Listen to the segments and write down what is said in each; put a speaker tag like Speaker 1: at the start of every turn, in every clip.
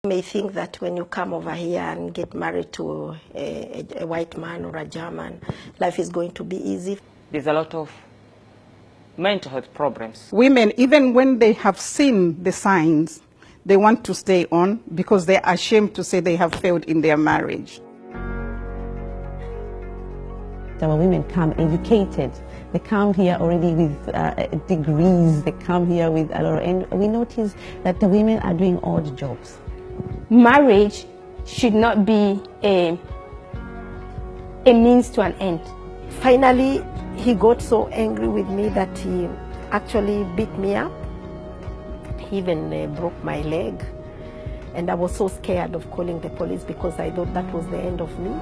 Speaker 1: You may think that when you come over here and get married to a white man or a German, life is going to be easy.
Speaker 2: There's a lot of mental health problems.
Speaker 3: Women, even when they have seen the signs, they want to stay on because they're ashamed to say they have failed in their marriage.
Speaker 4: Our women come educated. They come here already with degrees. They come here with a lot, and we notice that the women are doing odd jobs.
Speaker 5: Marriage should not be a means to an end.
Speaker 1: Finally, he got so angry with me that he actually beat me up. He even broke my leg. And I was so scared of calling the police because I thought that was the end of me.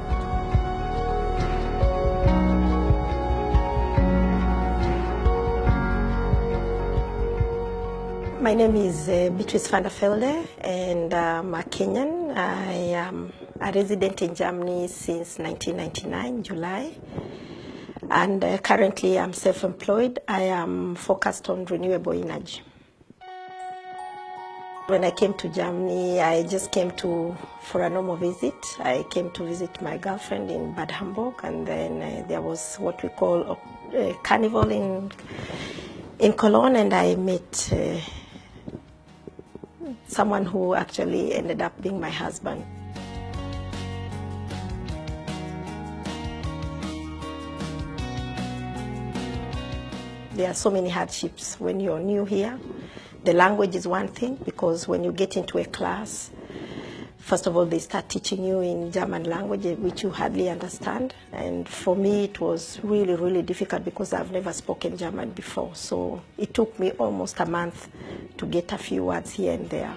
Speaker 1: My name is Beatrice van der Velde, and I'm a Kenyan. I am a resident in Germany since 1999, July. And currently I'm self-employed. I am focused on renewable energy. When I came to Germany, I just came for a normal visit. I came to visit my girlfriend in Bad Hamburg, and then there was what we call a carnival in Cologne, and I met someone who actually ended up being my husband. There are so many hardships when you're new here. The language is one thing, because when you get into a class, first of all, they start teaching you in German language, which you hardly understand. And for me, it was really, really difficult because I've never spoken German before. So it took me almost a month to get a few words here and there.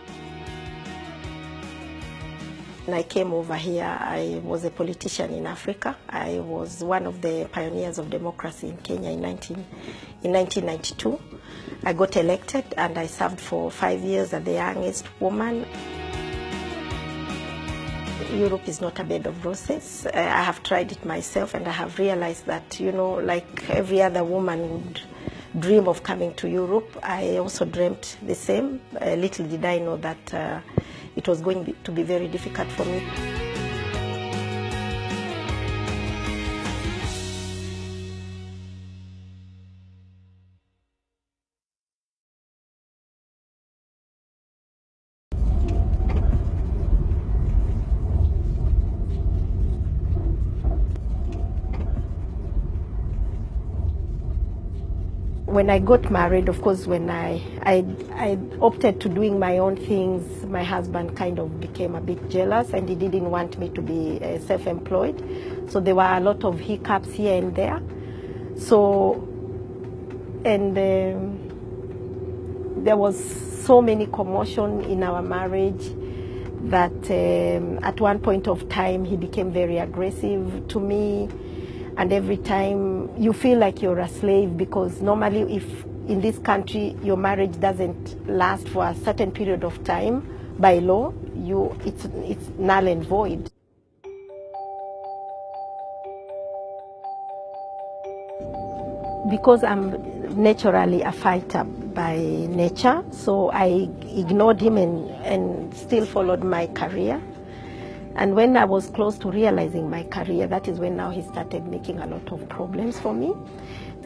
Speaker 1: When I came over here, I was a politician in Africa. I was one of the pioneers of democracy in Kenya in 1992. I got elected and I served for 5 years as the youngest woman. Europe is not a bed of roses. I have tried it myself, and I have realized that, you know, like every other woman would dream of coming to Europe, I also dreamt the same. Little did I know that it was going to be very difficult for me. When I got married, of course, when I opted to doing my own things, my husband kind of became a bit jealous, and he didn't want me to be self-employed. So there were a lot of hiccups here and there. So, and there was so many commotion in our marriage that at one point of time he became very aggressive to me. And every time you feel like you're a slave, because normally if in this country your marriage doesn't last for a certain period of time, by law, it's null and void. Because I'm naturally a fighter by nature, so I ignored him and still followed my career. And when I was close to realizing my career, that is when now he started making a lot of problems for me.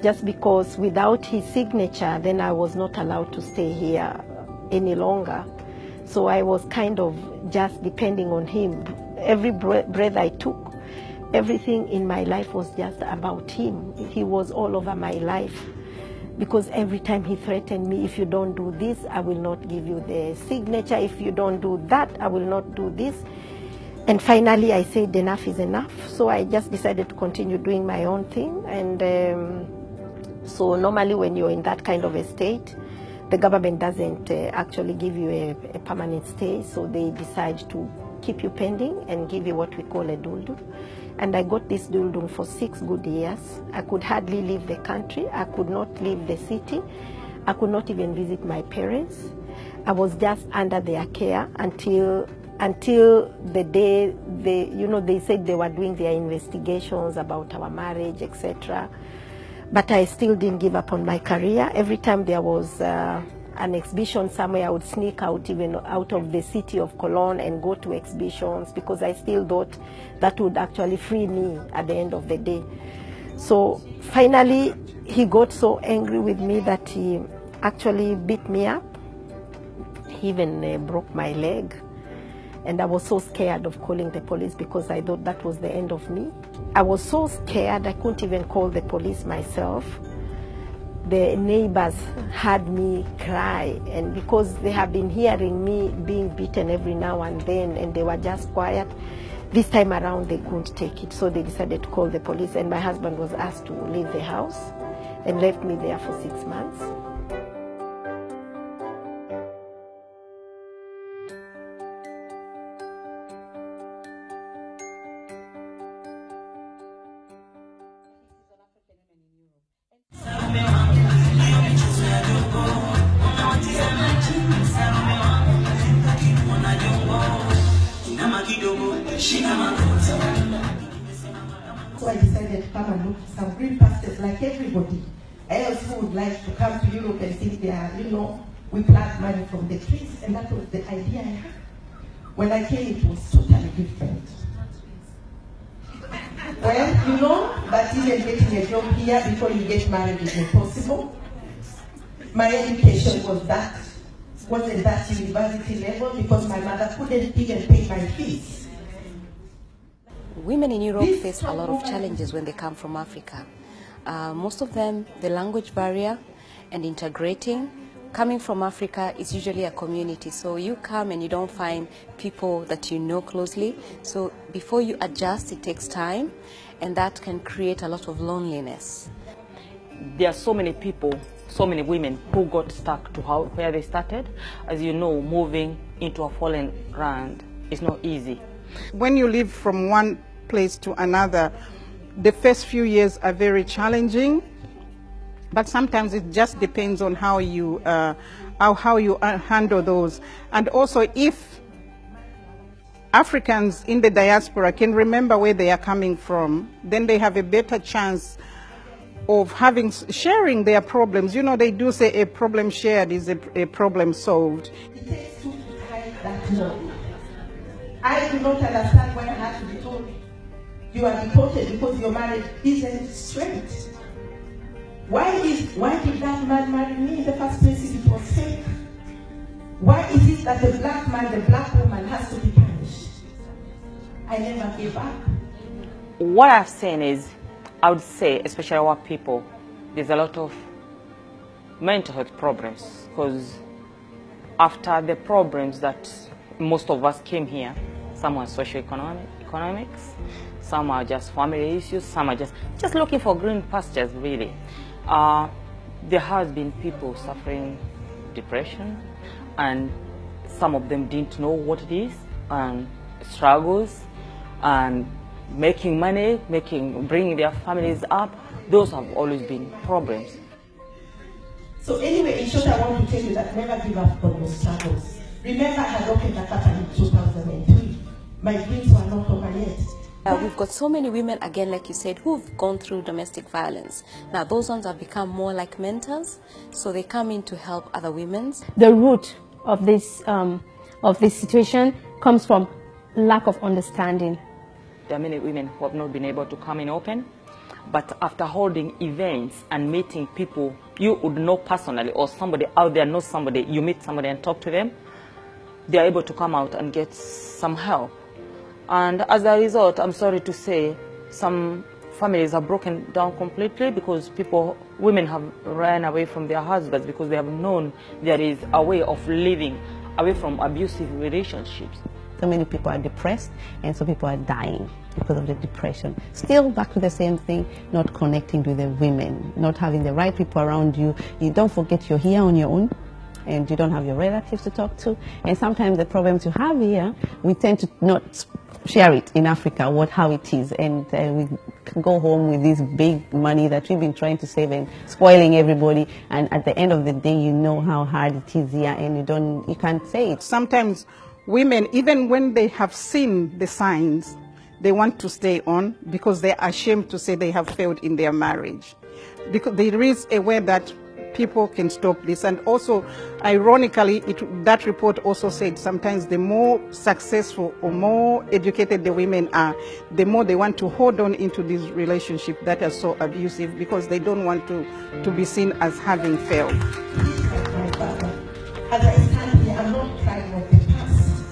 Speaker 1: Just because without his signature, then I was not allowed to stay here any longer. So I was kind of just depending on him. Every breath I took, everything in my life was just about him. He was all over my life. Because every time he threatened me, if you don't do this, I will not give you the signature. If you don't do that, I will not do this. And finally, I said enough is enough. So I just decided to continue doing my own thing. And so normally when you're in that kind of a state, the government doesn't actually give you a permanent stay. So they decide to keep you pending and give you what we call a duldul. And I got this duldul for 6 good years. I could hardly leave the country. I could not leave the city. I could not even visit my parents. I was just under their care until the day they said they were doing their investigations about our marriage, etc. But I still didn't give up on my career. Every time there was an exhibition somewhere, I would sneak out even out of the city of Cologne and go to exhibitions because I still thought that would actually free me at the end of the day. So finally, he got so angry with me that he actually beat me up. He even broke my leg. And I was so scared of calling the police because I thought that was the end of me. I was so scared I couldn't even call the police myself. The neighbors heard me cry, and because they have been hearing me being beaten every now and then and they were just quiet, this time around they couldn't take it, so they decided to call the police, and my husband was asked to leave the house and left me there for 6 months.
Speaker 6: So I decided to come and look for some green pastures like everybody else who would like to come to Europe and think they are, we plant money from the trees, and that was the idea I had. When I came, it was totally different. Well, that even getting a job here before you get married is impossible. My education wasn't that university level because my mother couldn't even pay my fees.
Speaker 7: Women in Europe face a lot of challenges when they come from Africa. Most of them, the language barrier and integrating. Coming from Africa is usually a community, so you come and you don't find people that you know closely. So before you adjust, it takes time, and that can create a lot of loneliness.
Speaker 2: There are so many people, so many women who got stuck to where they started. As you know, moving into a foreign land is not easy.
Speaker 3: When you live from one place to another, the first few years are very challenging, but sometimes it just depends on how you handle those. And also, if Africans in the diaspora can remember where they are coming from, then they have a better chance of sharing their problems. They do say a problem shared is a problem solved.
Speaker 6: It takes two to hide that love. I do not understand why I had to be told you are deported because your marriage isn't straight. Why did that man marry me in the first place if it was fake? Why is it that the black man, the black woman has to be punished? I never gave up.
Speaker 2: What I've seen is, I would say, especially our people, there's a lot of mental health problems, because after the problems that most of us came here, some are socio-economics, some are just family issues, some are just looking for green pastures, really. There has been people suffering depression, and some of them didn't know what it is, and struggles, and making money, bringing their families up. Those have always been problems.
Speaker 6: So anyway, in short, I want to tell you that never give up on your struggles. Remember, I had opened that company in 2003. My dreams were not over yet.
Speaker 7: We've got so many women, again, like you said, who've gone through domestic violence. Now, those ones have become more like mentors, so they come in to help other women.
Speaker 5: The root of this situation comes from lack of understanding.
Speaker 2: There are many women who have not been able to come in open, but after holding events and meeting people you would know personally, or somebody out there knows somebody, you meet somebody and talk to them, they are able to come out and get some help. And as a result, I'm sorry to say, some families have broken down completely because women have ran away from their husbands because they have known there is a way of living away from abusive relationships.
Speaker 4: So many people are depressed, and so people are dying because of the depression. Still back to the same thing, not connecting with the women, not having the right people around you. You don't forget you're here on your own, and you don't have your relatives to talk to. And sometimes the problems you have here, we tend to not share it in Africa, how it is. And we go home with this big money that we've been trying to save and spoiling everybody. And at the end of the day, you know how hard it is here, and you can't say it.
Speaker 3: Sometimes women, even when they have seen the signs, they want to stay on because they're ashamed to say they have failed in their marriage. Because there is a way that people can stop this. And also, ironically, that report also said sometimes the more successful or more educated the women are, the more they want to hold on into this relationship that are so abusive, because they don't want to be seen as having failed.
Speaker 6: As I stand here, I'm not crying of the past.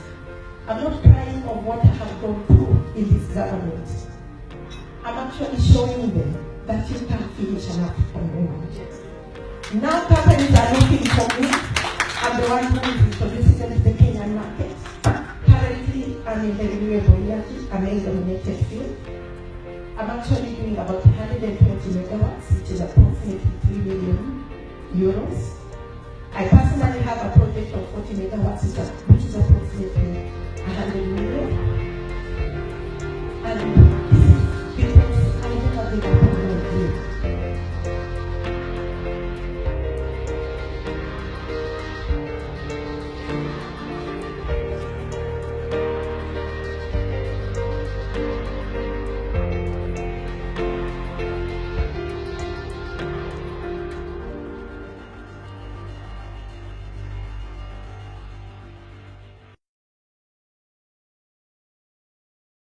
Speaker 6: I'm not crying of what I have gone through in this government. I'm actually showing them that you can finish an African woman. Now companies are looking for me. I'm the one who is introducing them to the Kenyan market. Currently, I'm in the renewable energy, I'm in the dominated field. I'm actually doing about 120 megawatts, which is approximately 3 million euros. I personally have a project of 40 megawatts, which is approximately